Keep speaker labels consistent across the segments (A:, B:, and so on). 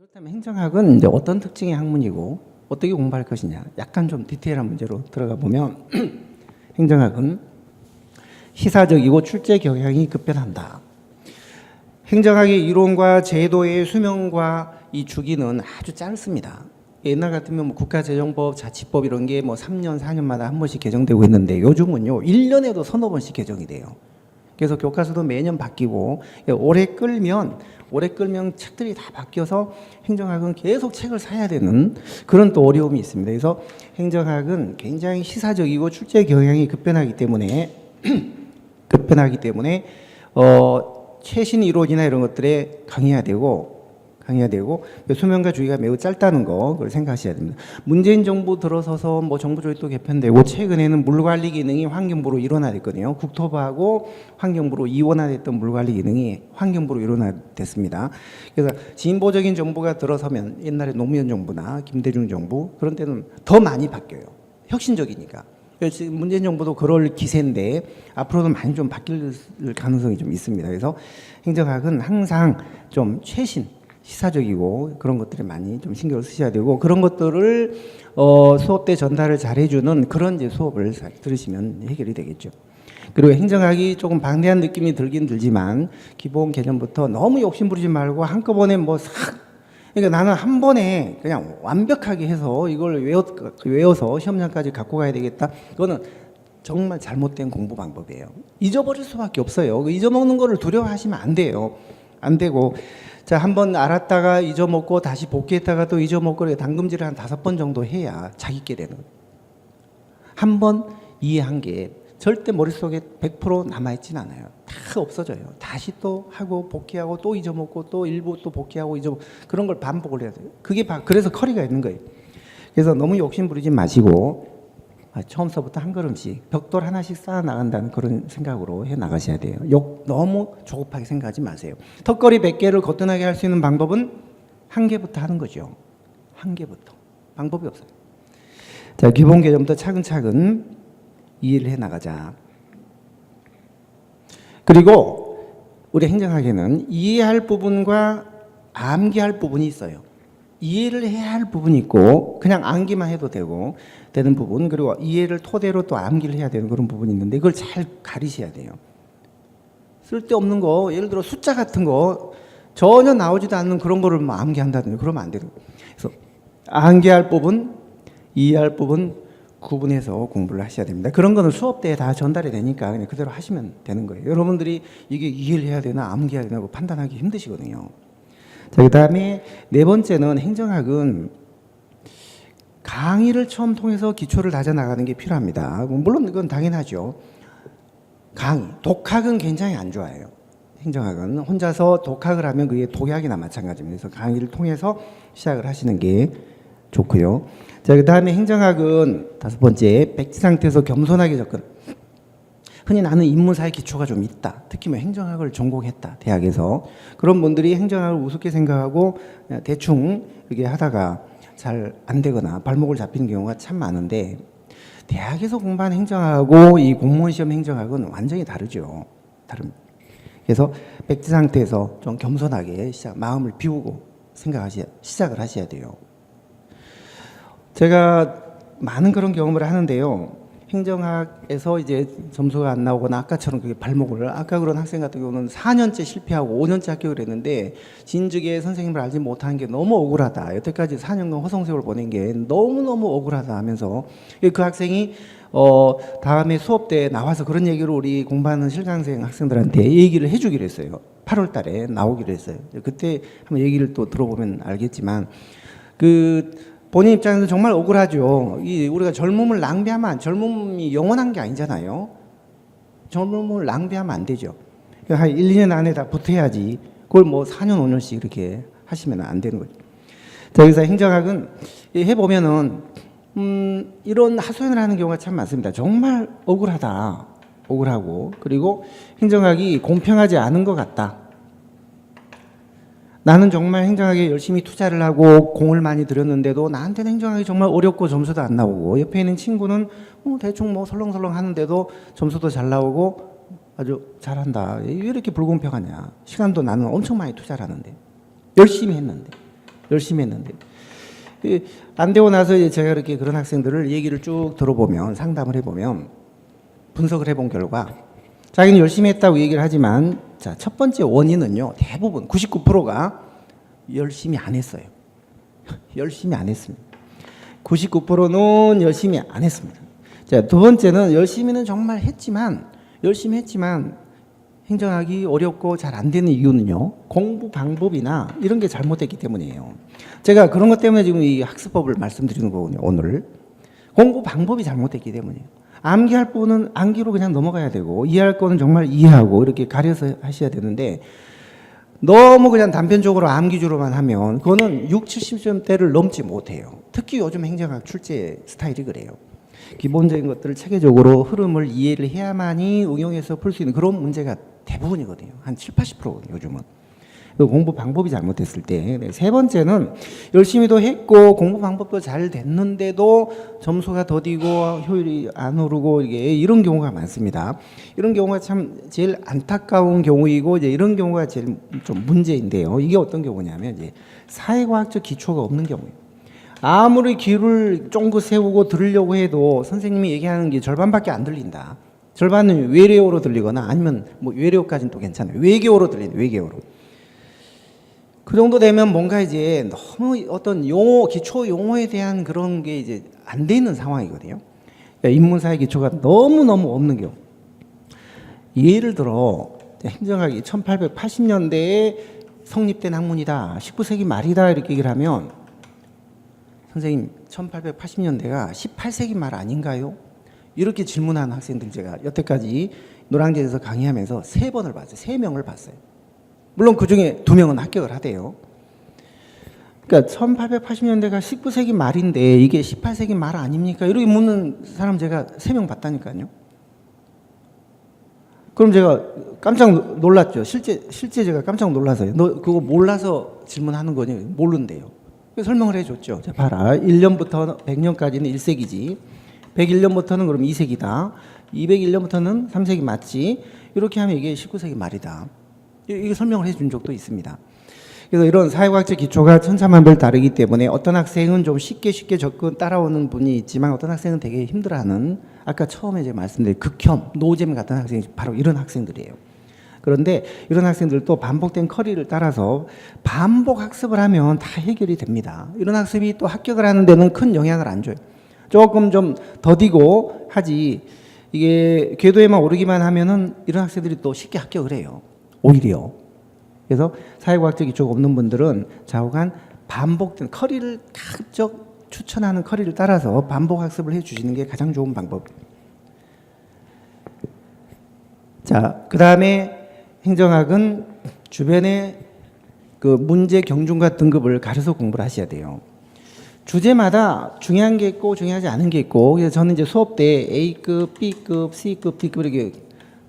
A: 그렇다면 행정학은 이제 어떤 특징의 학문이고 어떻게 공부할 것이냐, 약간 좀 디테일한 문제로 들어가 보면 행정학은 시사적이고 출제 경향이 급변한다. 행정학의 이론과 제도의 수명과 이 주기는 아주 짧습니다. 옛날 같으면 뭐 국가재정법, 자치법 이런 게 뭐 3년, 4년마다 한 번씩 개정되고 있는데 요즘은요 1년에도 서너 번씩 개정이 돼요. 그래서 교과서도 매년 바뀌고 오래 끌면 책들이 다 바뀌어서 행정학은 계속 책을 사야 되는 그런 또 어려움이 있습니다. 그래서 행정학은 굉장히 시사적이고 출제 경향이 급변하기 때문에 최신 이론이나 이런 것들에 강해야 되고 수명과 주기가 매우 짧다는 거 그걸 생각하셔야 됩니다. 문재인 정부 들어서서 뭐 정부조직도 개편되고 최근에는 물관리 기능이 환경부로 일원화됐거든요. 국토부하고 환경부로 이원화됐던 물관리 기능이 환경부로 일원화됐습니다. 그래서 진보적인 정부가 들어서면 옛날에 노무현 정부나 김대중 정부 그런 때는 더 많이 바뀌어요. 혁신적이니까. 문재인 정부도 그럴 기세인데 앞으로도 많이 좀 바뀔 가능성이 좀 있습니다. 그래서 행정학은 항상 좀 최신 시사적이고 그런 것들이 많이 좀 신경을 쓰셔야 되고 그런 것들을 수업 때 전달을 잘 해주는 그런 이제 수업을 들으시면 해결이 되겠죠. 그리고 행정학이 조금 방대한 느낌이 들긴 들지만 기본 개념부터 너무 욕심 부리지 말고 한꺼번에 그러니까 나는 한 번에 그냥 완벽하게 해서 이걸 외워서 시험장까지 갖고 가야 되겠다. 그거는 정말 잘못된 공부 방법이에요. 잊어버릴 수밖에 없어요. 잊어먹는 거를 두려워하시면 안 돼요. 안 되고 자, 한번 알았다가 잊어먹고 다시 복귀했다가 또 잊어먹고 담금질을 한 5번 정도 해야 자기께 되는 거예요. 한 번 이해한 게 절대 머릿속에 100% 남아있진 않아요. 다 없어져요. 다시 또 하고 복귀하고 또 잊어먹고 또 일부 또 복귀하고 잊어먹고 그런 걸 반복을 해야 돼요. 그래서 커리가 있는 거예요. 그래서 너무 욕심 부리지 마시고 처음서부터 한 걸음씩 벽돌 하나씩 쌓아 나간다는 그런 생각으로 해 나가셔야 돼요. 너무 조급하게 생각하지 마세요. 턱걸이 100개를 거뜬하게 할 수 있는 방법은 한 개부터 하는 거죠. 한 개부터. 방법이 없어요. 자, 기본 개념부터 차근차근 이해를 해 나가자. 그리고 우리 행정학에는 이해할 부분과 암기할 부분이 있어요. 이해를 해야 할 부분이 있고 그냥 암기만 해도 되는 부분, 그리고 이해를 토대로 또 암기를 해야 되는 그런 부분이 있는데 이걸 잘 가리셔야 돼요. 쓸데없는 거, 예를 들어 숫자 같은 거 전혀 나오지도 않는 그런 거를 뭐 암기한다든지 그러면 안 되는 거예요. 그래서 암기할 부분, 이해할 부분 구분해서 공부를 하셔야 됩니다. 그런 거는 수업 때 다 전달이 되니까 그냥 그대로 하시면 되는 거예요. 여러분들이 이게 이해를 해야 되나 암기해야 되나 판단하기 힘드시거든요. 자, 그 다음에 네 번째는 행정학은 강의를 처음 통해서 기초를 다져나가는 게 필요합니다. 물론 이건 당연하죠. 독학은 굉장히 안 좋아해요. 행정학은 혼자서 독학을 하면 그게 독약이나 마찬가지입니다. 그래서 강의를 통해서 시작을 하시는 게 좋고요. 자, 그 다음에 행정학은 다섯 번째, 백지 상태에서 겸손하게 접근. 흔히 나는 인문사의 기초가 좀 있다. 특히 뭐 행정학을 전공했다. 대학에서. 그런 분들이 행정학을 우습게 생각하고 대충 이렇게 하다가 잘 안 되거나 발목을 잡히는 경우가 참 많은데 대학에서 공부한 행정학하고 이 공무원 시험 행정학은 완전히 다르죠. 다릅니다. 그래서 백지 상태에서 좀 겸손하게 마음을 비우고 시작을 하셔야 돼요. 제가 많은 그런 경험을 하는데요. 행정학에서 이제 점수가 안 나오거나 아까처럼 아까 그런 학생 같은 경우는 4년째 실패하고 5년째 합격을 했는데 진즉에 선생님을 알지 못하는 게 너무 억울하다. 여태까지 4년간 허송세월 보낸 게 너무너무 억울하다 하면서 그 학생이 다음에 수업 때 나와서 그런 얘기를 우리 공부하는 실강생 학생들한테 얘기를 해주기로 했어요. 8월 달에 나오기로 했어요. 그때 한번 얘기를 또 들어보면 알겠지만 본인 입장에서 정말 억울하죠. 우리가 젊음이 영원한 게 아니잖아요. 젊음을 낭비하면 안 되죠. 한 1, 2년 안에 다 붙어야지. 그걸 뭐 4년, 5년씩 이렇게 하시면 안 되는 거죠. 자, 그래서 행정학은 해보면은, 이런 하소연을 하는 경우가 참 많습니다. 정말 억울하고, 그리고 행정학이 공평하지 않은 것 같다. 나는 정말 행정학에 열심히 투자를 하고 공을 많이 들였는데도 나한테는 행정학이 정말 어렵고 점수도 안 나오고 옆에 있는 친구는 대충 뭐 설렁설렁 하는데도 점수도 잘 나오고 아주 잘한다. 왜 이렇게 불공평하냐. 시간도 나는 엄청 많이 투자를 하는데 열심히 했는데 열심히 했는데. 안 되고 나서 이제 제가 이렇게 그런 학생들을 얘기를 쭉 들어보면, 상담을 해보면, 분석을 해본 결과, 자기는 열심히 했다고 얘기를 하지만, 자, 첫 번째 원인은요, 대부분 99%가 열심히 안 했어요. 열심히 안 했습니다. 99%는 열심히 안 했습니다. 자, 두 번째는 열심히는 정말 했지만, 열심히 했지만, 행정하기 어렵고 잘 안 되는 이유는요, 공부 방법이나 이런 게 잘못됐기 때문이에요. 제가 그런 것 때문에 지금 이 학습법을 말씀드리는 거거든요, 오늘. 공부 방법이 잘못됐기 때문이에요. 암기할 부분은 암기로 그냥 넘어가야 되고, 이해할 거는 정말 이해하고, 이렇게 가려서 하셔야 되는데, 너무 그냥 단편적으로 암기주로만 하면, 그거는 6, 70점대를 넘지 못해요. 특히 요즘 행정학 출제 스타일이 그래요. 기본적인 것들을 체계적으로 흐름을 이해를 해야만이 응용해서 풀 수 있는 그런 문제가 대부분이거든요. 한 7, 80%거든요, 요즘은. 공부 방법이 잘못됐을 때. 세 번째는 열심히도 했고 공부 방법도 잘 됐는데도 점수가 더디고 효율이 안 오르고 이런 경우가 많습니다. 이런 경우가 참 제일 안타까운 경우이고 이제 이런 경우가 제일 좀 문제인데요. 이게 어떤 경우냐면 이제 사회과학적 기초가 없는 경우예요. 아무리 귀를 쫑긋 세우고 들으려고 해도 선생님이 얘기하는 게 절반밖에 안 들린다. 절반은 외래어로 들리거나 아니면 뭐 외래어까지는 또 괜찮아요. 외계어로 들리네, 외계어로. 그 정도 되면 뭔가 이제 너무 어떤 용어, 기초 용어에 대한 그런 게 이제 안 돼 있는 상황이거든요. 그러니까 인문사회 기초가 너무너무 없는 경우. 예를 들어, 행정학이 1880년대에 성립된 학문이다. 19세기 말이다. 이렇게 얘기를 하면, 선생님, 1880년대가 18세기 말 아닌가요? 이렇게 질문하는 학생들 제가 여태까지 노량진에서 강의하면서 3번을 봤어요. 3명을 봤어요. 물론 그 중에 2명은 합격을 하대요. 그러니까 1880년대가 19세기 말인데 이게 18세기 말 아닙니까? 이렇게 묻는 사람 제가 3명 봤다니까요. 그럼 제가 깜짝 놀랐죠. 실제 제가 깜짝 놀라서요. 너 그거 몰라서 질문하는 거니? 모른대요. 설명을 해줬죠. 자, 봐라. 1년부터 100년까지는 1세기지. 101년부터는 그럼 2세기다. 201년부터는 3세기 맞지. 이렇게 하면 이게 19세기 말이다. 이게 설명을 해준 적도 있습니다. 그래서 이런 사회과학적 기초가 천차만별 다르기 때문에 어떤 학생은 좀 쉽게 접근 따라오는 분이 있지만 어떤 학생은 되게 힘들어하는, 아까 처음에 제가 말씀드린 극혐, 노잼 같은 학생이 바로 이런 학생들이에요. 그런데 이런 학생들도 반복된 커리를 따라서 반복 학습을 하면 다 해결이 됩니다. 이런 학습이 또 합격을 하는 데는 큰 영향을 안 줘요. 조금 좀 더디고 하지, 이게 궤도에만 오르기만 하면은 이런 학생들이 또 쉽게 합격을 해요. 오히려. 그래서 사회과학적 기초가 없는 분들은 좌우간 반복된 커리를 가급적 추천하는 커리를 따라서 반복 학습을 해 주시는 게 가장 좋은 방법. 자, 그 다음에 행정학은 주변의 그 문제 경중과 등급을 가려서 공부를 하셔야 돼요. 주제마다 중요한 게 있고 중요하지 않은 게 있고, 그래서 저는 이제 수업 때 A급, B급, C급, D급 이렇게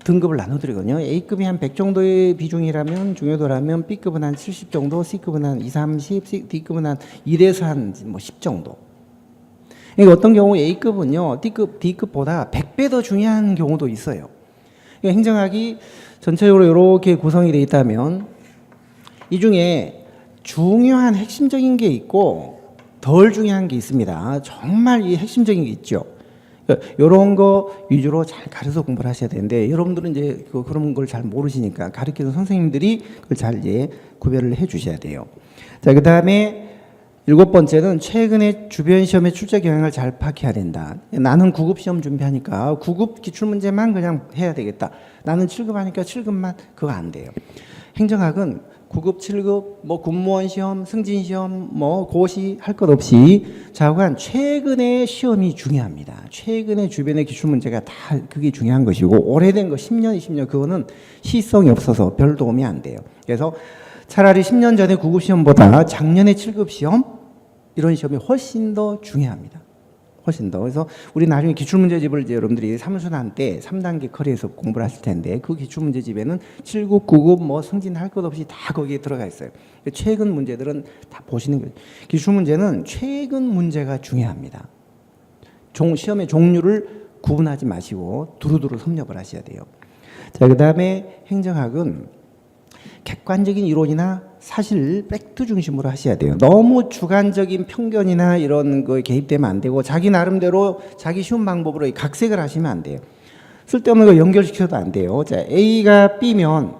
A: 등급을 나눠드리거든요. A급이 한 100 정도의 비중이라면, 중요도라면 B급은 한 70 정도, C급은 한 2, 30, D급은 한 1에서 한 뭐 10 정도. 그러니까 어떤 경우 A급은요, D급보다 100배 더 중요한 경우도 있어요. 그러니까 행정학이 전체적으로 이렇게 구성이 되어 있다면 이 중에 중요한 핵심적인 게 있고 덜 중요한 게 있습니다. 정말 이 핵심적인 게 있죠. 이런 거 위주로 잘 가르쳐 공부를 하셔야 되는데 여러분들은 이제 그런 걸 잘 모르시니까 가르치는 선생님들이 그걸 잘 이제 구별을 해 주셔야 돼요. 자, 그 다음에 7번째는 최근에 주변 시험의 출제 경향을 잘 파악해야 된다. 나는 9급 시험 준비하니까 9급 기출문제만 그냥 해야 되겠다. 나는 7급 하니까 7급만, 그거 안 돼요. 행정학은 9급, 7급, 뭐 군무원 시험, 승진 시험, 뭐 고시 할 것 없이 좌우간 최근의 시험이 중요합니다. 최근의 주변의 기출 문제가 다 그게 중요한 것이고, 오래된 거 10년, 20년 그거는 시성이 없어서 별 도움이 안 돼요. 그래서 차라리 10년 전에 9급 시험보다 작년에 7급 시험, 이런 시험이 훨씬 더 중요합니다. 훨씬 더. 그래서 우리 나중에 기출문제집을 이제 여러분들이 사무순환 때 3단계 커리에서 공부를 하실 텐데 그 기출문제집에는 7급, 9급 뭐 승진할 것 없이 다 거기에 들어가 있어요. 최근 문제들은 다 보시는 거예요. 기출문제는 최근 문제가 중요합니다. 시험의 종류를 구분하지 마시고 두루두루 섭렵을 하셔야 돼요. 자, 그 다음에 행정학은 객관적인 이론이나 사실 팩트 중심으로 하셔야 돼요. 너무 주관적인 편견이나 이런 거에 개입되면 안 되고 자기 나름대로 자기 쉬운 방법으로 각색을 하시면 안 돼요. 쓸데없는 거 연결시켜도 안 돼요. 자, A가 B면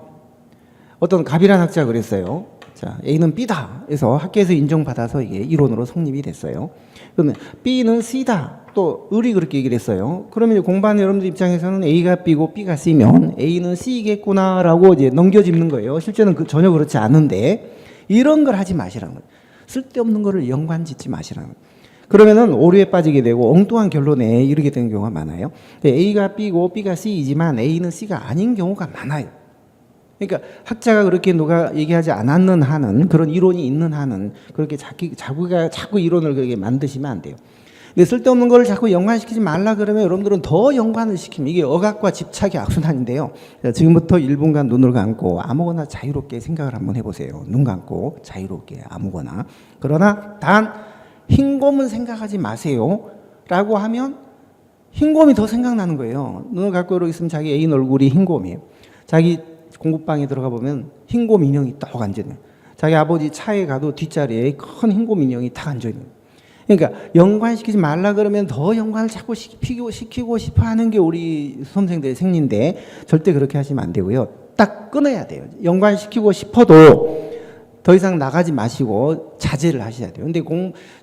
A: 어떤 갑이라는 학자가 그랬어요. 자, A는 B다. 그래서 학계에서 인정받아서 이게 이론으로 성립이 됐어요. 그러면 B는 C다. 또 을이 그렇게 얘기를 했어요. 그러면 공부하는 여러분들 입장에서는 A가 B고 B가 C면 A는 C겠구나라고 이제 넘겨짚는 거예요. 실제는 전혀 그렇지 않은데 이런 걸 하지 마시라는 거예요. 쓸데없는 거를 연관짓지 마시라는 거예요. 그러면은 오류에 빠지게 되고 엉뚱한 결론에 이르게 되는 경우가 많아요. A가 B고 B가 C이지만 A는 C가 아닌 경우가 많아요. 그러니까 학자가 그렇게 누가 얘기하지 않았는 한은 그런 이론이 있는 한은 그렇게 자꾸 이론을 그렇게 만드시면 안 돼요. 근데 쓸데없는 걸 자꾸 연관시키지 말라 그러면 여러분들은 더 연관을 시킵니다. 이게 억압과 집착의 악순환인데요. 자, 지금부터 1분간 눈을 감고 아무거나 자유롭게 생각을 한번 해보세요. 눈 감고 자유롭게 아무거나. 그러나 단 흰곰은 생각하지 마세요 라고 하면 흰곰이 더 생각나는 거예요. 눈을 감고 이러고 있으면 자기 애인 얼굴이 흰곰이에요. 자기 공부방에 들어가 보면 흰곰 인형이 딱 앉아있는, 자기 아버지 차에 가도 뒷자리에 큰 흰곰 인형이 딱 앉아있는. 그러니까 연관시키지 말라 그러면 더 연관을 자꾸 시키고 싶어 하는 게 우리 수험생들의 생리인데 절대 그렇게 하시면 안 되고요. 딱 끊어야 돼요. 연관시키고 싶어도 더 이상 나가지 마시고 자제를 하셔야 돼요. 근데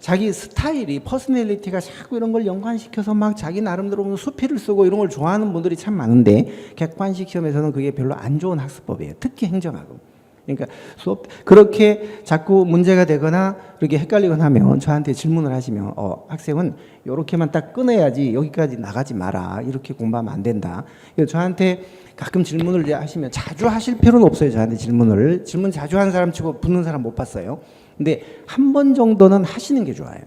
A: 자기 스타일이, 퍼스널리티가 자꾸 이런 걸 연관시켜서 막 자기 나름대로 수필을 쓰고 이런 걸 좋아하는 분들이 참 많은데 객관식 시험에서는 그게 별로 안 좋은 학습법이에요. 특히 행정학은. 그러니까 그렇게 자꾸 문제가 되거나 이렇게 헷갈리거나 하면 저한테 질문을 하시면 학생은 이렇게만 딱 끊어야지 여기까지 나가지 마라. 이렇게 공부하면 안 된다. 저한테 가끔 질문을 하시면 자주 하실 필요는 없어요. 저한테 질문 자주 하는 사람 치고 붙는 사람 못 봤어요. 근데 한 번 정도는 하시는 게 좋아요.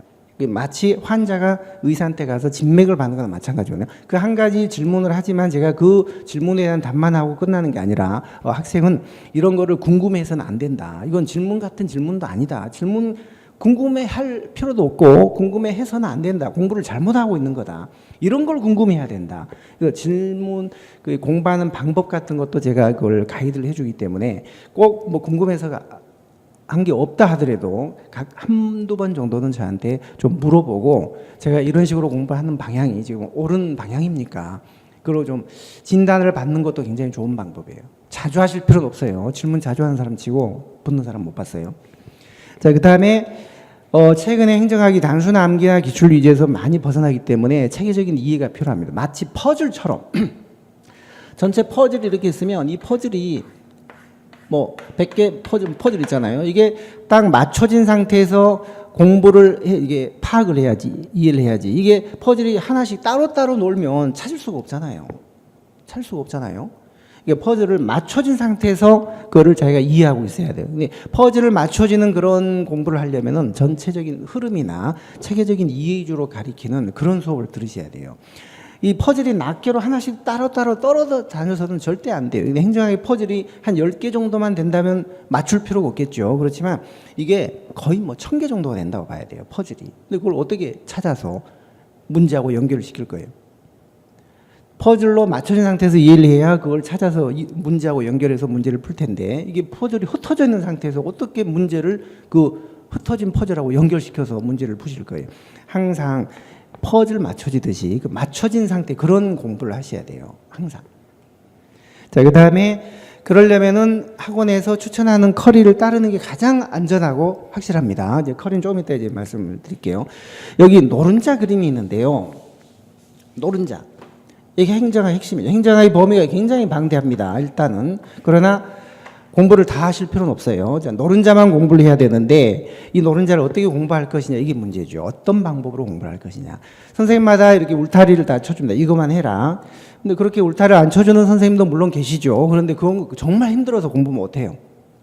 A: 마치 환자가 의사한테 가서 진맥을 받는 거나 마찬가지거든요. 그 한 가지 질문을 하지만 제가 그 질문에 대한 답만 하고 끝나는 게 아니라 학생은 이런 거를 궁금해서는 안 된다. 이건 질문 같은 질문도 아니다. 질문 궁금해할 필요도 없고 궁금해해서는 안 된다. 공부를 잘못하고 있는 거다. 이런 걸 궁금해해야 된다. 질문, 공부하는 방법 같은 것도 제가 그걸 가이드를 해주기 때문에 꼭 뭐 궁금해서 한 게 없다 하더라도 각 한두 번 정도는 저한테 좀 물어보고 제가 이런 식으로 공부하는 방향이 지금 옳은 방향입니까? 그리고 좀 진단을 받는 것도 굉장히 좋은 방법이에요. 자주 하실 필요는 없어요. 질문 자주 하는 사람 치고 붙는 사람 못 봤어요. 자, 그 다음에 최근에 행정학이 단순 암기나 기출 위주에서 많이 벗어나기 때문에 체계적인 이해가 필요합니다. 마치 퍼즐처럼 전체 퍼즐이 이렇게 있으면 이 퍼즐이 뭐 100개 퍼즐 있잖아요. 이게 딱 맞춰진 상태에서 공부를 이게 파악을 해야지, 이해를 해야지. 이게 퍼즐이 하나씩 따로따로 놀면 찾을 수가 없잖아요. 찾을 수가 없잖아요. 이게 퍼즐을 맞춰진 상태에서 그거를 자기가 이해하고 있어야 돼요. 근데 퍼즐을 맞춰지는 그런 공부를 하려면은 전체적인 흐름이나 체계적인 이해 위주로 가리키는 그런 수업을 들으셔야 돼요. 이 퍼즐이 낱개로 하나씩 따로따로 떨어져 다녀서는 절대 안 돼요. 행정학의 퍼즐이 한 10개 정도만 된다면 맞출 필요가 없겠죠. 그렇지만 이게 거의 뭐 1000개 정도가 된다고 봐야 돼요. 퍼즐이. 근데 그걸 어떻게 찾아서 문제하고 연결을 시킬 거예요? 퍼즐로 맞춰진 상태에서 이해를 해야 그걸 찾아서 문제하고 연결해서 문제를 풀 텐데 이게 퍼즐이 흩어져 있는 상태에서 어떻게 문제를 그 흩어진 퍼즐하고 연결시켜서 문제를 푸실 거예요? 항상 퍼즐 맞춰지듯이 그 맞춰진 상태 그런 공부를 하셔야 돼요. 항상. 자, 그 다음에 그러려면은 학원에서 추천하는 커리를 따르는 게 가장 안전하고 확실합니다. 이제 커리는 조금 이따 이제 말씀을 드릴게요. 여기 노른자 그림이 있는데요. 노른자. 이게 행정학 핵심이죠. 행정학의 범위가 굉장히 방대합니다. 일단은. 그러나 공부를 다 하실 필요는 없어요. 자, 노른자만 공부를 해야 되는데 이 노른자를 어떻게 공부할 것이냐 이게 문제죠. 어떤 방법으로 공부를 할 것이냐. 선생님마다 이렇게 울타리를 다 쳐줍니다. 이것만 해라. 근데 그렇게 울타리를 안 쳐주는 선생님도 물론 계시죠. 그런데 그건 정말 힘들어서 공부 못해요.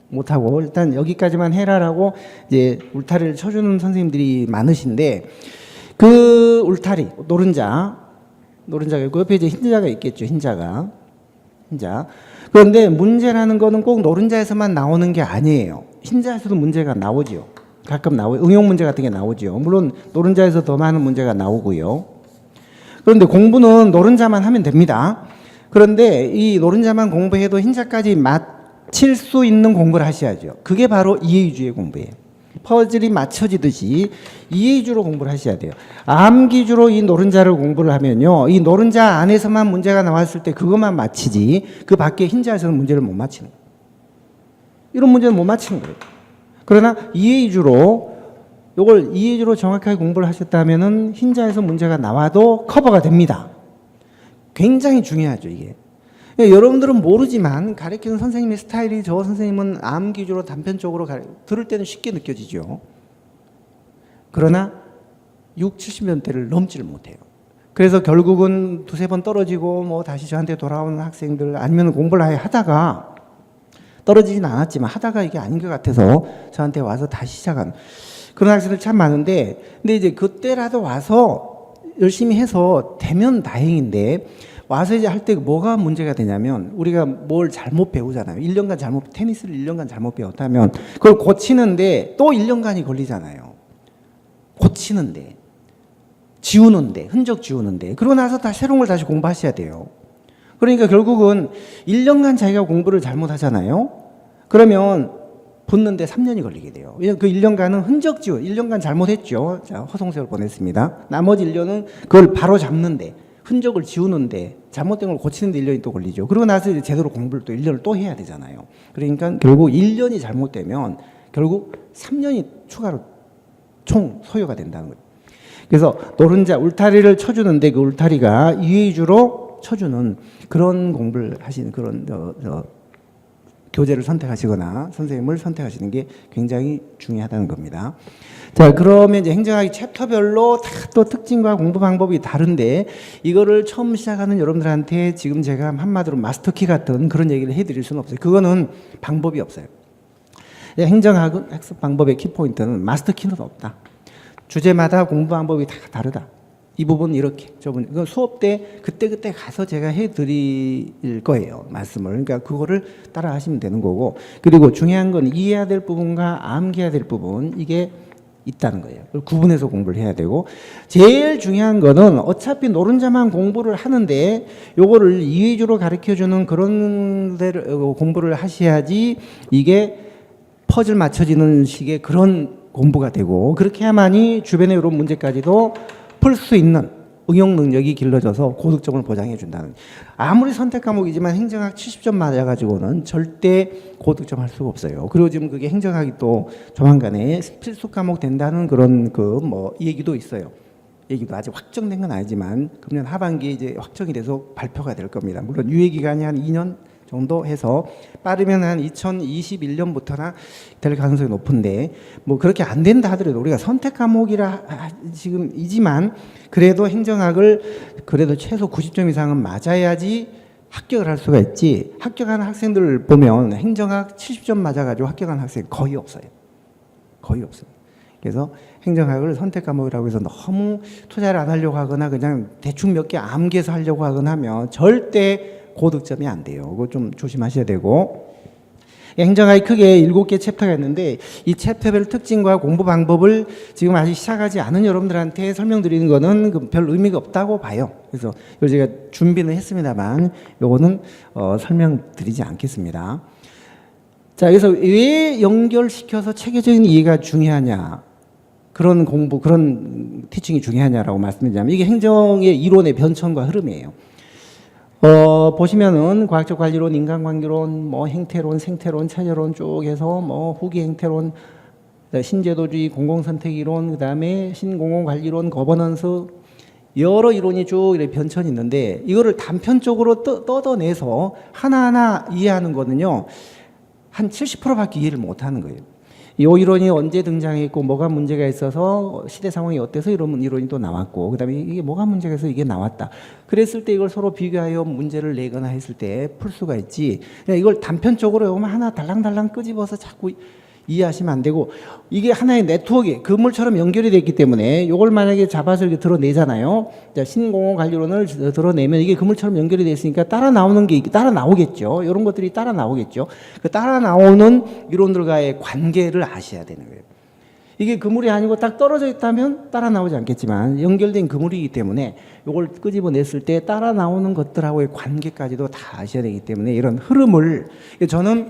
A: 못하고 일단 여기까지만 해라라고 이제 울타리를 쳐주는 선생님들이 많으신데 그 울타리 노른자가 그 옆에 이제 흰자가 있겠죠. 흰자. 그런데 문제라는 거는 꼭 노른자에서만 나오는 게 아니에요. 흰자에서도 문제가 나오죠. 가끔 나오고 응용 문제 같은 게 나오죠. 물론 노른자에서 더 많은 문제가 나오고요. 그런데 공부는 노른자만 하면 됩니다. 그런데 이 노른자만 공부해도 흰자까지 맞힐 수 있는 공부를 하셔야죠. 그게 바로 이해주의 공부예요. 퍼즐이 맞춰지듯이 이해주로 공부를 하셔야 돼요. 암기주로 이 노른자를 공부를 하면요, 이 노른자 안에서만 문제가 나왔을 때 그것만 맞히지 그 밖에 흰자에서는 문제를 못 맞히는 거예요. 이런 문제는 못 맞히는 거예요. 그러나 이해주로 이걸 이해주로 정확하게 공부를 하셨다면은 흰자에서 문제가 나와도 커버가 됩니다. 굉장히 중요하죠, 이게. 여러분들은 모르지만 가르치는 선생님의 스타일이 저 선생님은 암기주로 단편적으로 들을 때는 쉽게 느껴지죠. 그러나 6, 70년대를 넘지를 못해요. 그래서 결국은 두세 번 떨어지고 뭐 다시 저한테 돌아오는 학생들 아니면 공부를 아예 하다가 떨어지진 않았지만 하다가 이게 아닌 것 같아서 저한테 와서 다시 시작한 그런 학생들 참 많은데, 근데 이제 그때라도 와서 열심히 해서 되면 다행인데 와서 이제 할 때 뭐가 문제가 되냐면 우리가 뭘 잘못 배우잖아요. 1년간 테니스를 1년간 잘못 배웠다면 그걸 고치는데 또 1년간이 걸리잖아요. 고치는데, 지우는데, 흔적 지우는데. 그러고 나서 다 새로운 걸 다시 공부하셔야 돼요. 그러니까 결국은 1년간 자기가 공부를 잘못하잖아요. 그러면 붙는데 3년이 걸리게 돼요. 왜냐하면 그 1년간은 흔적 지워, 1년간 잘못했죠. 자, 허송세월 보냈습니다. 나머지 1년은 그걸 바로 잡는데, 흔적을 지우는데, 잘못된 걸 고치는데 1년이 또 걸리죠. 그러고 나서 이제 제대로 공부를 또 1년을 또 해야 되잖아요. 그러니까 결국 1년이 잘못되면 결국 3년이 추가로 총 소요가 된다는 거예요. 그래서 노른자, 울타리를 쳐주는데 그 울타리가 이해주로 쳐주는 그런 공부를 하시는 그런 교재를 선택하시거나 선생님을 선택하시는 게 굉장히 중요하다는 겁니다. 자, 그러면 이제 행정학이 챕터별로 다 또 특징과 공부 방법이 다른데 이거를 처음 시작하는 여러분들한테 지금 제가 한마디로 마스터키 같은 그런 얘기를 해드릴 수는 없어요. 그거는 방법이 없어요. 행정학은 학습 방법의 키포인트는 마스터키는 없다. 주제마다 공부 방법이 다 다르다. 이 부분은 이렇게, 저분 이건 수업 때 그때 가서 제가 해드릴 거예요, 말씀을. 그러니까 그거를 따라 하시면 되는 거고, 그리고 중요한 건 이해해야 될 부분과 암기해야 될 부분, 이게 있다는 거예요. 그걸 구분해서 공부를 해야 되고, 제일 중요한 거는 어차피 노른자만 공부를 하는데 요거를 이해주로 가르쳐주는 그런 데를 공부를 하셔야지 이게 퍼즐 맞춰지는 식의 그런 공부가 되고, 그렇게 해야만이 주변의 이런 문제까지도 풀 수 있는 응용 능력이 길러져서 고득점을 보장해 준다는. 아무리 선택 과목이지만 행정학 70점 맞아가지고는 절대 고득점 할 수가 없어요. 그리고 지금 그게 행정학이 또 조만간에 필수 과목 된다는 그런 얘기도 있어요. 얘기도 아직 확정된 건 아니지만 금년 하반기에 이제 확정이 돼서 발표가 될 겁니다. 물론 유예 기간이 한 2년 정도 해서 빠르면 한 2021년부터나 될 가능성이 높은데, 뭐 그렇게 안 된다 하더라도 우리가 선택 과목이라 지금이지만 그래도 행정학을 그래도 최소 90점 이상은 맞아야지 합격을 할 수가 있지, 합격하는 학생들을 보면 행정학 70점 맞아가지고 합격한 학생 거의 없어요. 거의 없어요. 그래서 행정학을 선택 과목이라고 해서 너무 투자를 안 하려고 하거나 그냥 대충 몇 개 암기해서 하려고 하거나 하면 절대 고득점이 안 돼요. 그거 좀 조심하셔야 되고, 행정학이 크게 7개 챕터가 있는데 이 챕터별 특징과 공부 방법을 지금 아직 시작하지 않은 여러분들한테 설명드리는 거는 별 의미가 없다고 봐요. 그래서 이걸 제가 준비는 했습니다만 요거는 설명드리지 않겠습니다. 자, 그래서 왜 연결시켜서 체계적인 이해가 중요하냐, 그런 공부, 그런 티칭이 중요하냐라고 말씀드리자면 이게 행정의 이론의 변천과 흐름이에요. 보시면은 과학적 관리론, 인간관계론, 뭐 행태론, 생태론, 차별론 쭉 해서 뭐 후기 행태론, 신제도주의, 공공선택이론, 그다음에 신공공관리론, 거버넌스, 여러 이론이 쭉 이렇게 변천이 있는데 이거를 단편적으로 뜯어내서 하나하나 이해하는 거는요, 한 70%밖에 이해를 못 하는 거예요. 이 이론이 언제 등장했고 뭐가 문제가 있어서 시대 상황이 어때서 이런 이론이 또 나왔고, 그다음에 이게 뭐가 문제가 있어서 이게 나왔다. 그랬을 때 이걸 서로 비교하여 문제를 내거나 했을 때 풀 수가 있지, 그냥 이걸 단편적으로 하나 달랑달랑 끄집어서 자꾸 이해하시면 안 되고, 이게 하나의 네트워크, 그물처럼 연결이 됐기 때문에 이걸 만약에 잡아서 이렇게 드러내잖아요. 자, 신공공관리론을 드러내면 이게 그물처럼 연결이 됐으니까 따라 나오는 게 따라 나오겠죠. 이런 것들이 따라 나오겠죠. 그 따라 나오는 이론들과의 관계를 아셔야 되는 거예요. 이게 그물이 아니고 딱 떨어져 있다면 따라 나오지 않겠지만 연결된 그물이기 때문에 이걸 끄집어냈을 때 따라 나오는 것들하고의 관계까지도 다 아셔야 되기 때문에 이런 흐름을 저는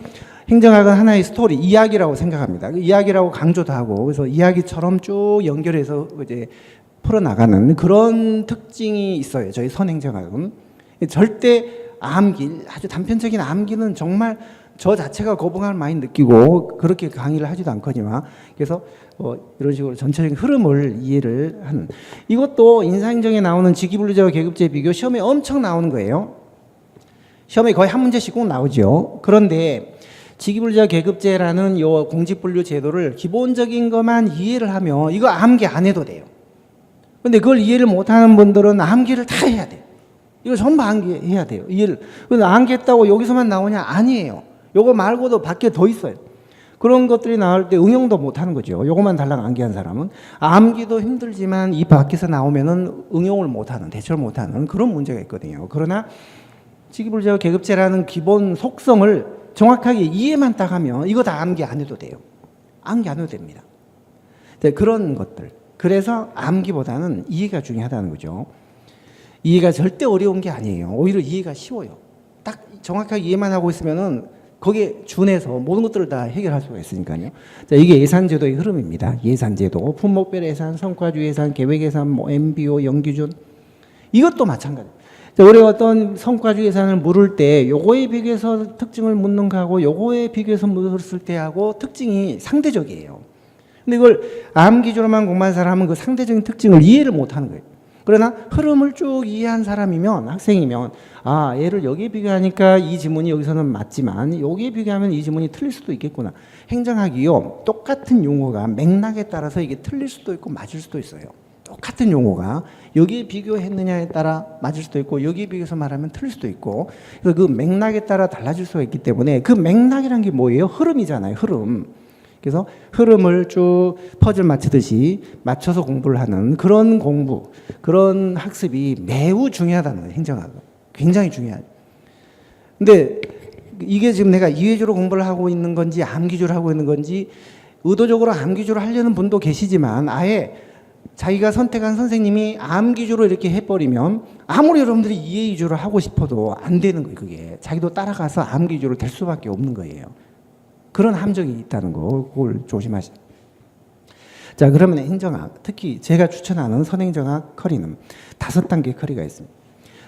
A: 행정학은 하나의 스토리, 이야기라고 생각합니다. 이야기라고 강조도 하고 그래서 이야기처럼 쭉 연결해서 이제 풀어나가는 그런 특징이 있어요. 저희 선행정학은 절대 암기, 아주 단편적인 암기는 정말 저 자체가 거부감을 많이 느끼고 그렇게 강의를 하지도 않거니와 그래서 이런 식으로 전체적인 흐름을 이해를 하는 이것도 인사행정에 나오는 직위분류제와 계급제 비교 시험에 엄청 나오는 거예요. 시험에 거의 한 문제씩 꼭 나오죠. 그런데 직위분류제와 계급제라는 요 공직분류 제도를 기본적인 것만 이해를 하면 이거 암기 안 해도 돼요. 근데 그걸 이해를 못하는 분들은 암기를 다 해야 돼요. 이거 전부 암기해야 돼요. 이해를. 근데 암기했다고 여기서만 나오냐? 아니에요. 요거 말고도 밖에 더 있어요. 그런 것들이 나올 때 응용도 못하는 거죠. 요거만 달랑 암기한 사람은 암기도 힘들지만 이 밖에서 나오면은 응용을 못하는, 대처를 못하는 그런 문제가 있거든요. 그러나 직위분류제와 계급제라는 기본 속성을 정확하게 이해만 딱 하면 이거 다 암기 안 해도 돼요. 암기 안 해도 됩니다. 그런 것들. 그래서 암기보다는 이해가 중요하다는 거죠. 이해가 절대 어려운 게 아니에요. 오히려 이해가 쉬워요. 딱 정확하게 이해만 하고 있으면은 거기에 준해서 모든 것들을 다 해결할 수가 있으니까요. 자, 이게 예산제도의 흐름입니다. 예산제도, 품목별 예산, 성과주 예산, 계획 예산, 뭐 MBO, 연기준 이것도 마찬가지예요. 자, 우리가 어떤 성과주 예산을 물을 때 요거에 비교해서 특징을 묻는 거하고 요거에 비교해서 물었을 때하고 특징이 상대적이에요. 근데 이걸 암기조로만 공부한 사람은 그 상대적인 특징을 이해를 못하는 거예요. 그러나 흐름을 쭉 이해한 사람이면 학생이면 아 얘를 여기에 비교하니까 이 지문이 여기서는 맞지만 여기에 비교하면 이 지문이 틀릴 수도 있겠구나. 행정학이요 똑같은 용어가 맥락에 따라서 이게 틀릴 수도 있고 맞을 수도 있어요. 똑같은 용어가 여기에 비교했느냐에 따라 맞을 수도 있고 여기에 비교해서 말하면 틀릴 수도 있고 그래서 그 맥락에 따라 달라질 수가 있기 때문에 그 맥락이란 게 뭐예요? 흐름이잖아요. 흐름. 그래서 흐름을 쭉 퍼즐 맞추듯이 맞춰서 공부를 하는 그런 공부, 그런 학습이 매우 중요하다는 거예요. 행정학은. 굉장히 중요하죠. 근데 이게 지금 내가 이해주로 공부를 하고 있는 건지 암기주로 하고 있는 건지 의도적으로 암기주로 하려는 분도 계시지만 아예 자기가 선택한 선생님이 암기주로 이렇게 해버리면 아무리 여러분들이 이해주로 하고 싶어도 안 되는 거예요. 그게. 자기도 따라가서 암기주로 될 수밖에 없는 거예요. 그런 함정이 있다는 거, 그걸 조심하시죠. 자, 그러면 행정학, 특히 제가 추천하는 선행정학 커리는 5단계 커리가 있습니다.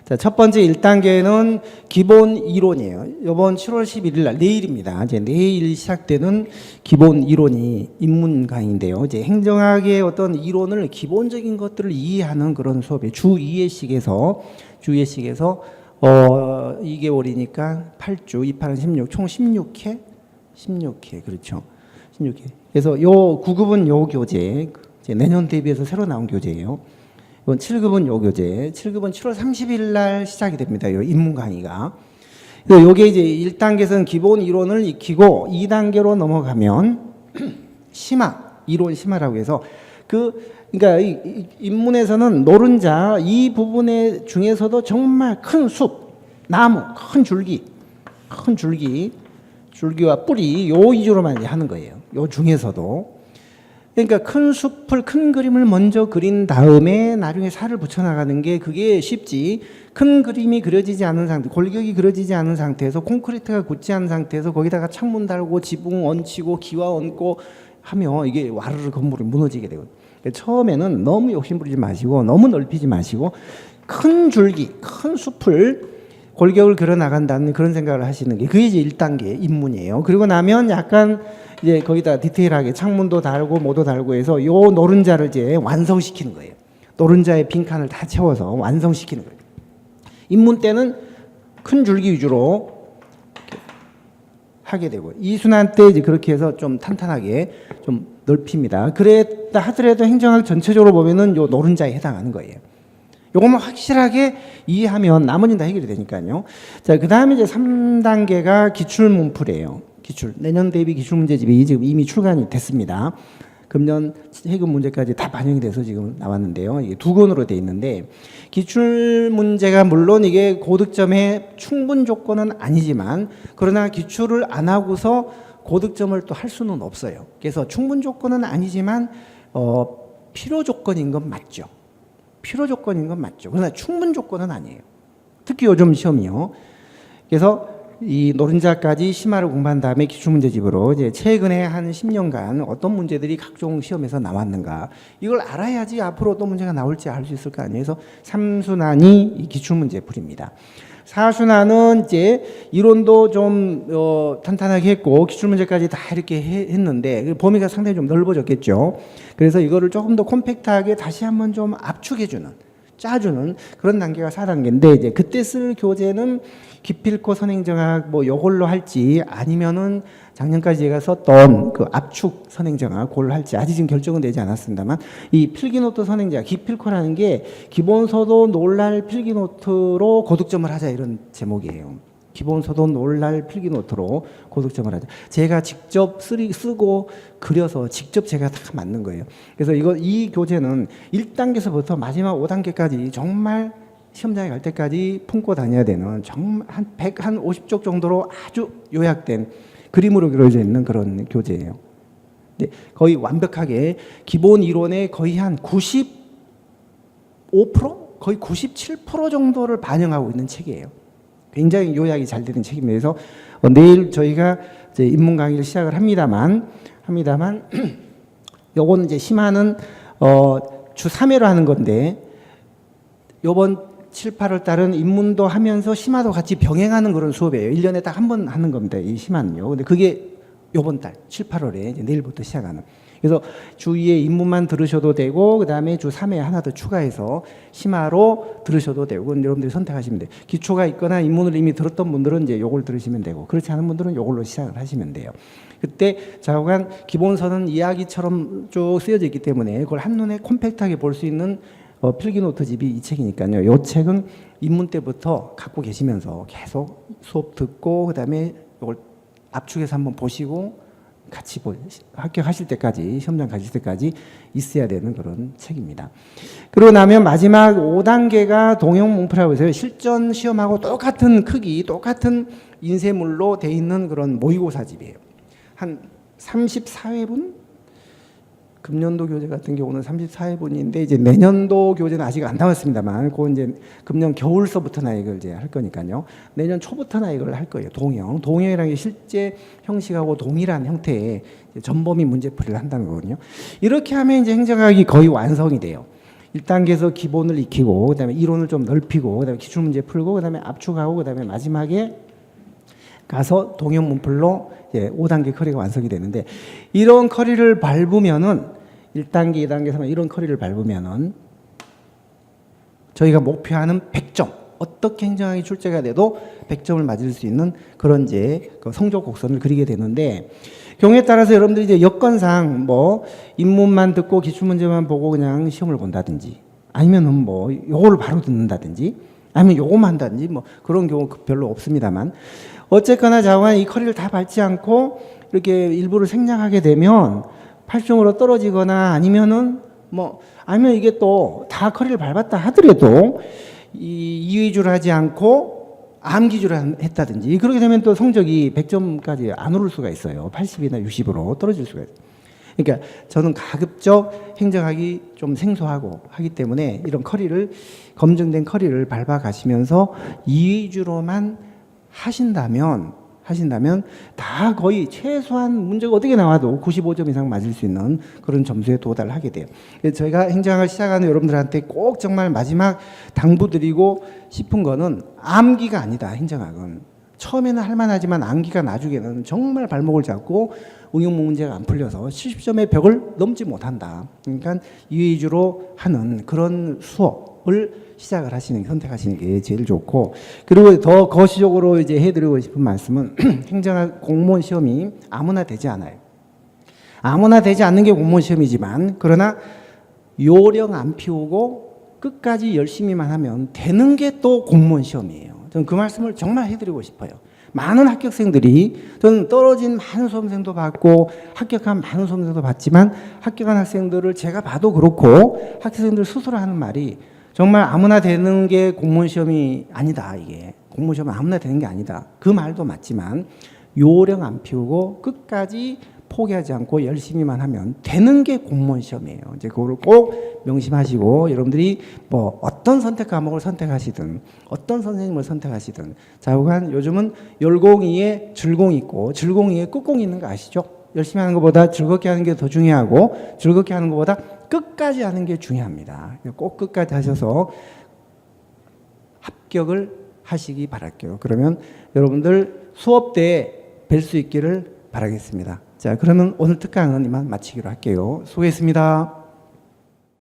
A: 자, 첫 번째 1단계는 기본 이론이에요. 이번 7월 11일 날, 내일입니다. 이제 내일 시작되는 기본 이론이 인문 강의인데요. 이제 행정학의 어떤 이론을 기본적인 것들을 이해하는 그런 수업이에요. 주 2회씩에서 2개월이니까 8주, 2, 8은 16, 총 16회, 그렇죠. 16회. 그래서 요 9급은 요 교재, 이제 내년 대비해서 새로 나온 교재예요. 이건 7급은 요 교재, 7급은 7월 30일 날 시작이 됩니다. 요 인문 강의가. 그래서 요게 이제 1단계에서는 기본 이론을 익히고 2단계로 넘어가면 심화, 이론 심화라고 해서 그러니까 이 인문에서는 노른자 이 부분에 중에서도 정말 큰 숲, 나무, 큰 줄기와 뿌리 요 위주로만 하는 거예요. 요 중에서도 그러니까 큰 숲을 큰 그림을 먼저 그린 다음에 나중에 살을 붙여 나가는 게 그게 쉽지. 큰 그림이 그려지지 않은 상태, 골격이 그려지지 않은 상태에서 콘크리트가 굳지 않은 상태에서 거기다가 창문 달고 지붕 얹히고 기와 얹고 하면 이게 와르르 건물이 무너지게 되거든요. 처음에는 너무 욕심부리지 마시고 너무 넓히지 마시고 큰 줄기, 큰 숲을 골격을 그려 나간다는 그런 생각을 하시는 게 그게 이제 1단계 입문이에요. 그리고 나면 약간 이제 거기다 디테일하게 창문도 달고 뭐도 달고 해서 요 노른자를 이제 완성시키는 거예요. 노른자의 빈칸을 다 채워서 완성시키는 거예요. 입문 때는 큰 줄기 위주로 하게 되고 이순환 때 이제 그렇게 해서 좀 탄탄하게 좀 넓힙니다. 그랬다 하더라도 행정학 전체적으로 보면은 요 노른자에 해당하는 거예요. 요것만 확실하게 이해하면 나머지는 다 해결이 되니까요. 자, 그 다음에 이제 3단계가 기출문풀이에요. 내년 대비 기출문제집이 지금 이미 출간이 됐습니다. 금년 해금 문제까지 다 반영이 돼서 지금 나왔는데요. 이게 2권으로 돼 있는데 기출문제가 물론 이게 고득점의 충분 조건은 아니지만 그러나 기출을 안 하고서 고득점을 또 할 수는 없어요. 그래서 충분 조건은 아니지만 필요 조건인 건 맞죠. 필요 조건인 건 맞죠. 그러나 충분 조건은 아니에요. 특히 요즘 시험이요. 그래서 이 노른자까지 심화를 공부한 다음에 기출문제집으로 이제 최근에 한 10년간 어떤 문제들이 각종 시험에서 나왔는가 이걸 알아야지 앞으로 어떤 문제가 나올지 알 수 있을 거 아니에요. 그래서 3순환이 이 기출문제풀이입니다. 4순환은 이제 이론도 좀 탄탄하게 했고 기출문제까지 다 이렇게 했는데 범위가 상당히 좀 넓어졌겠죠. 그래서 이거를 조금 더 콤팩트하게 다시 한번 좀 압축해주는 짜주는 그런 단계가 4단계인데 이제 그때 쓸 교재는 기필코 선행정학 뭐 요걸로 할지 아니면은 작년까지 제가 썼던 그 압축 선행정학 그걸로 할지 아직 지금 결정은 되지 않았습니다만 이 필기노트 선행정학 기필코라는 게 기본서도 놀랄 필기노트로 고득점을 하자 이런 제목이에요. 기본서도 놀랄 필기노트로 고득점을 하자. 제가 직접 쓰고 그려서 직접 제가 다 만든 거예요. 그래서 이 교재는 1단계에서부터 마지막 5단계까지 정말 시험장에 갈 때까지 품고 다녀야 되는 정말 한 50쪽 정도로 아주 요약된 그림으로 그려져 있는 그런 교재예요. 네, 거의 완벽하게 기본 이론의 거의 한 95%? 거의 97% 정도를 반영하고 있는 책이에요. 굉장히 요약이 잘 되는 책입니다. 그래서 내일 저희가 이제 입문 강의를 시작을 합니다만 요거는 이제 심화는 주 3회로 하는 건데 요번 7, 8월 달은 입문도 하면서 심화도 같이 병행하는 그런 수업이에요. 1년에 딱 한 번 하는 겁니다. 이 심화는요. 근데 그게 요번 달 7, 8월에 이제 내일부터 시작하는. 그래서 주 2회 입문만 들으셔도 되고 그다음에 주 3회 하나 더 추가해서 심화로 들으셔도 되고 여러분들이 선택하시면 돼요. 기초가 있거나 입문을 이미 들었던 분들은 이제 요걸 들으시면 되고 그렇지 않은 분들은 요걸로 시작을 하시면 돼요. 그때 좌우간 기본서는 이야기처럼 쭉 쓰여져 있기 때문에 그걸 한눈에 콤팩트하게 볼 수 있는 필기노트집이 이 책이니까요. 이 책은 입문 때부터 갖고 계시면서 계속 수업 듣고 그다음에 이걸 압축해서 한번 보시고 같이 합격하실 때까지 시험장 가실 때까지 있어야 되는 그런 책입니다. 그러고 나면 마지막 5단계가 동형 문풀이라고 해서 실전 시험하고 똑같은 크기, 똑같은 인쇄물로 돼 있는 그런 모의고사집이에요. 한 34회분? 금년도 교재 같은 경우는 34회분인데 이제 내년도 교재는 아직 안 나왔습니다만 그건 이제 금년 겨울서부터나 이걸 이제 할 거니까요. 내년 초부터나 이걸 할 거예요. 동형이라는 게 실제 형식하고 동일한 형태의 전범위 문제풀이를 한다는 거거든요. 이렇게 하면 이제 행정학이 거의 완성이 돼요. 1단계에서 기본을 익히고 그다음에 이론을 좀 넓히고 그다음에 기출 문제 풀고 그다음에 압축하고 그다음에 마지막에 가서 동형 문풀로 5단계 커리가 완성이 되는데 이런 커리를 밟으면은 1단계, 2단계, 3단계 이런 커리를 밟으면은 저희가 목표하는 100점 어떻게 행정학이 출제가 돼도 100점을 맞을 수 있는 그런 이제 그 성적 곡선을 그리게 되는데 경우에 따라서 여러분들이 이제 여건상 뭐 입문만 듣고 기출문제만 보고 그냥 시험을 본다든지 아니면은 뭐 요거를 바로 듣는다든지 아니면 요거만 한다든지 뭐 그런 경우 별로 없습니다만 어쨌거나 자관 이 커리를 다 밟지 않고 이렇게 일부를 생략하게 되면 8점으로 떨어지거나 아니면은 아니면 이게 또 다 커리를 밟았다 하더라도 이 위주로 하지 않고 암기주로 했다든지 그렇게 되면 또 성적이 100점까지 안 오를 수가 있어요. 80이나 60으로 떨어질 수가 있어요. 그러니까 저는 가급적 행정학이 좀 생소하고 하기 때문에 이런 커리를 검증된 커리를 밟아 가시면서 이 위주로만 하신다면 다 거의 최소한 문제가 어떻게 나와도 95점 이상 맞을 수 있는 그런 점수에 도달하게 돼요. 그래서 저희가 행정학을 시작하는 여러분들한테 꼭 정말 마지막 당부드리고 싶은 거는 암기가 아니다. 행정학은 처음에는 할만하지만 암기가 나중에는 정말 발목을 잡고 응용 문제가 안 풀려서 70점의 벽을 넘지 못한다. 그러니까 이 위주로 하는 그런 수업을 선택하시는 게 제일 좋고, 그리고 더 거시적으로 이제 해드리고 싶은 말씀은 행정학 공무원 시험이 아무나 되지 않아요. 아무나 되지 않는 게 공무원 시험이지만, 그러나 요령 안 피우고 끝까지 열심히만 하면 되는 게 또 공무원 시험이에요. 저는 그 말씀을 정말 해드리고 싶어요. 많은 합격생들이, 저는 떨어진 많은 수험생도 봤고 합격한 많은 수험생도 봤지만, 합격한 학생들을 제가 봐도 그렇고 학생들 스스로 하는 말이 정말 아무나 되는 게 공무원 시험이 아니다. 이게 공무원 시험은 아무나 되는 게 아니다. 그 말도 맞지만 요령 안 피우고 끝까지 포기하지 않고 열심히만 하면 되는 게 공무원 시험이에요. 이제 그거를 꼭 명심하시고 여러분들이 뭐 어떤 선택 과목을 선택하시든 어떤 선생님을 선택하시든 좌우간 요즘은 열공이에 줄공이 있고 줄공이에 끝공이 있는 거 아시죠? 열심히 하는 것보다 즐겁게 하는 게 더 중요하고 즐겁게 하는 것보다 끝까지 하는 게 중요합니다. 꼭 끝까지 하셔서 합격을 하시기 바랄게요. 그러면 여러분들 수업 때 뵐 수 있기를 바라겠습니다. 자, 그러면 오늘 특강은 이만 마치기로 할게요. 수고했습니다.